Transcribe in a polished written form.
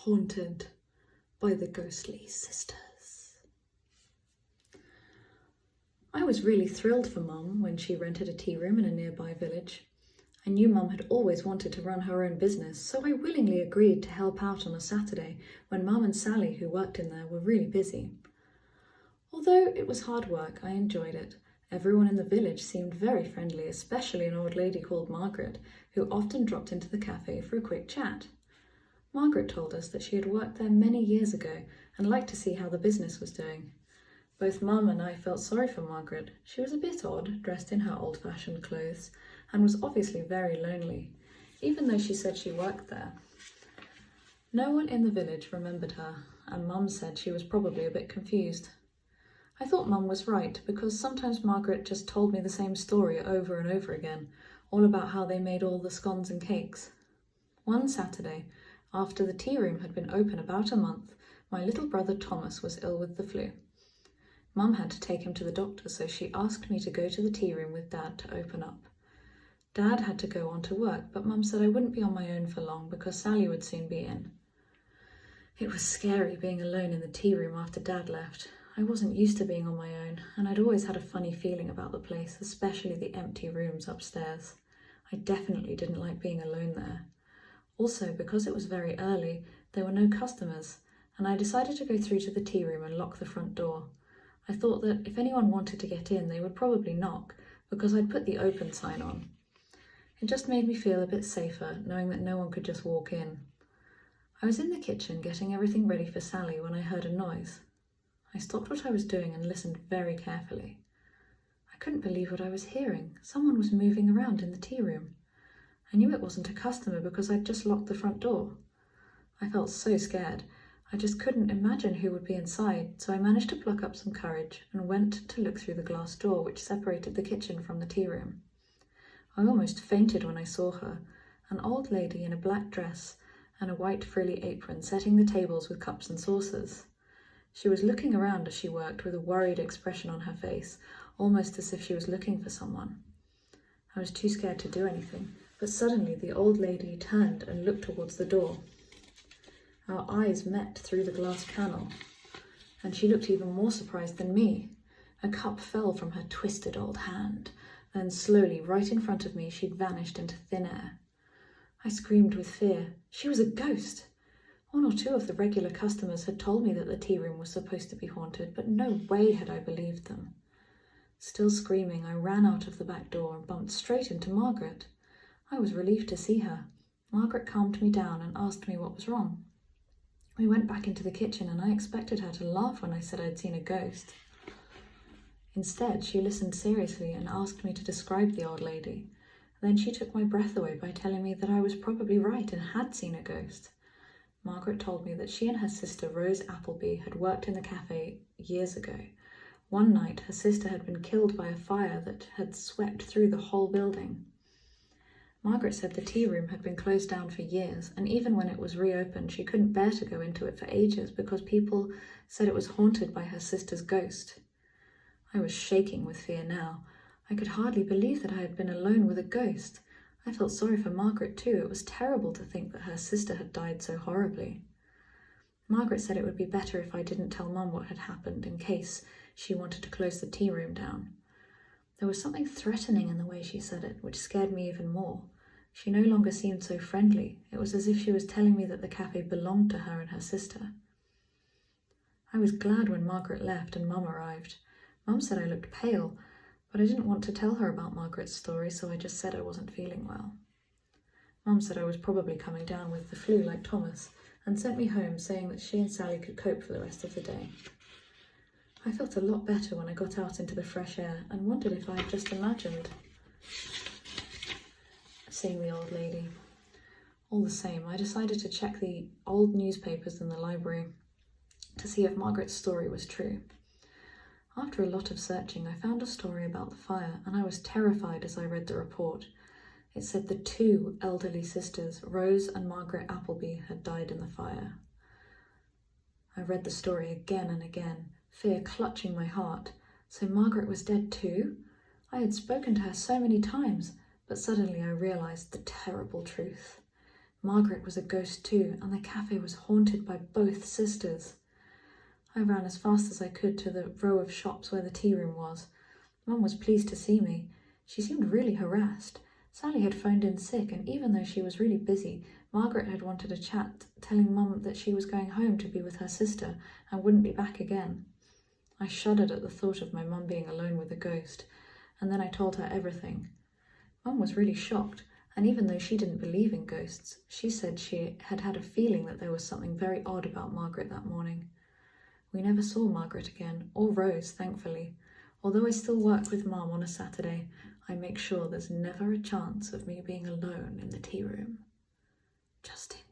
haunted by the ghostly sisters. I was really thrilled for Mum when she rented a tea room in a nearby village. I knew Mum had always wanted to run her own business, so I willingly agreed to help out on a Saturday when Mum and Sally, who worked in there, were really busy. Although it was hard work, I enjoyed it. Everyone in the village seemed very friendly, especially an old lady called Margaret, who often dropped into the cafe for a quick chat. Margaret told us that she had worked there many years ago and liked to see how the business was doing. Both Mum and I felt sorry for Margaret. She was a bit odd, dressed in her old-fashioned clothes, and was obviously very lonely, even though she said she worked there. No one in the village remembered her, and Mum said she was probably a bit confused. I thought Mum was right, because sometimes Margaret just told me the same story over and over again, all about how they made all the scones and cakes. One Saturday, after the tea room had been open about a month, my little brother Thomas was ill with the flu. Mum had to take him to the doctor, so she asked me to go to the tea room with Dad to open up. Dad had to go on to work, but Mum said I wouldn't be on my own for long because Sally would soon be in. It was scary being alone in the tea room after Dad left. I wasn't used to being on my own, and I'd always had a funny feeling about the place, especially the empty rooms upstairs. I definitely didn't like being alone there. Also, because it was very early, there were no customers, and I decided to go through to the tea room and lock the front door. I thought that if anyone wanted to get in, they would probably knock, because I'd put the open sign on. It just made me feel a bit safer, knowing that no one could just walk in. I was in the kitchen getting everything ready for Sally when I heard a noise. I stopped what I was doing and listened very carefully. I couldn't believe what I was hearing. Someone was moving around in the tea room. I knew it wasn't a customer because I'd just locked the front door. I felt so scared. I just couldn't imagine who would be inside, so I managed to pluck up some courage and went to look through the glass door which separated the kitchen from the tea room. I almost fainted when I saw her, an old lady in a black dress and a white frilly apron setting the tables with cups and saucers. She was looking around as she worked with a worried expression on her face, almost as if she was looking for someone. I was too scared to do anything, but suddenly the old lady turned and looked towards the door. Our eyes met through the glass panel, and she looked even more surprised than me. A cup fell from her twisted old hand, then slowly, right in front of me, she'd vanished into thin air. I screamed with fear. She was a ghost! 1 or 2 of the regular customers had told me that the tea room was supposed to be haunted, but no way had I believed them. Still screaming, I ran out of the back door and bumped straight into Margaret. I was relieved to see her. Margaret calmed me down and asked me what was wrong. We went back into the kitchen and I expected her to laugh when I said I'd seen a ghost. Instead, she listened seriously and asked me to describe the old lady. Then she took my breath away by telling me that I was probably right and had seen a ghost. Margaret told me that she and her sister Rose Appleby had worked in the cafe years ago. One night, her sister had been killed by a fire that had swept through the whole building. Margaret said the tea room had been closed down for years, and even when it was reopened, she couldn't bear to go into it for ages because people said it was haunted by her sister's ghost. I was shaking with fear now. I could hardly believe that I had been alone with a ghost. I felt sorry for Margaret too. It was terrible to think that her sister had died so horribly. Margaret said it would be better if I didn't tell Mum what had happened in case she wanted to close the tea room down. There was something threatening in the way she said it, which scared me even more. She no longer seemed so friendly. It was as if she was telling me that the cafe belonged to her and her sister. I was glad when Margaret left and Mum arrived. Mum said I looked pale, but I didn't want to tell her about Margaret's story, so I just said I wasn't feeling well. Mum said I was probably coming down with the flu like Thomas, and sent me home saying that she and Sally could cope for the rest of the day. I felt a lot better when I got out into the fresh air and wondered if I had just imagined seeing the old lady. All the same, I decided to check the old newspapers in the library to see if Margaret's story was true. After a lot of searching, I found a story about the fire, and I was terrified as I read the report. It said the 2 elderly sisters, Rose and Margaret Appleby, had died in the fire. I read the story again and again, fear clutching my heart. So Margaret was dead too? I had spoken to her so many times, but suddenly I realised the terrible truth. Margaret was a ghost too, and the cafe was haunted by both sisters. I ran as fast as I could to the row of shops where the tea room was. Mum was pleased to see me. She seemed really harassed. Sally had phoned in sick, and even though she was really busy, Margaret had wanted a chat, telling Mum that she was going home to be with her sister and wouldn't be back again. I shuddered at the thought of my mum being alone with a ghost, and then I told her everything. Mum was really shocked, and even though she didn't believe in ghosts, she said she had had a feeling that there was something very odd about Margaret that morning. We never saw Margaret again, or Rose, thankfully. Although I still work with Mum on a Saturday, I make sure there's never a chance of me being alone in the tea room. Just in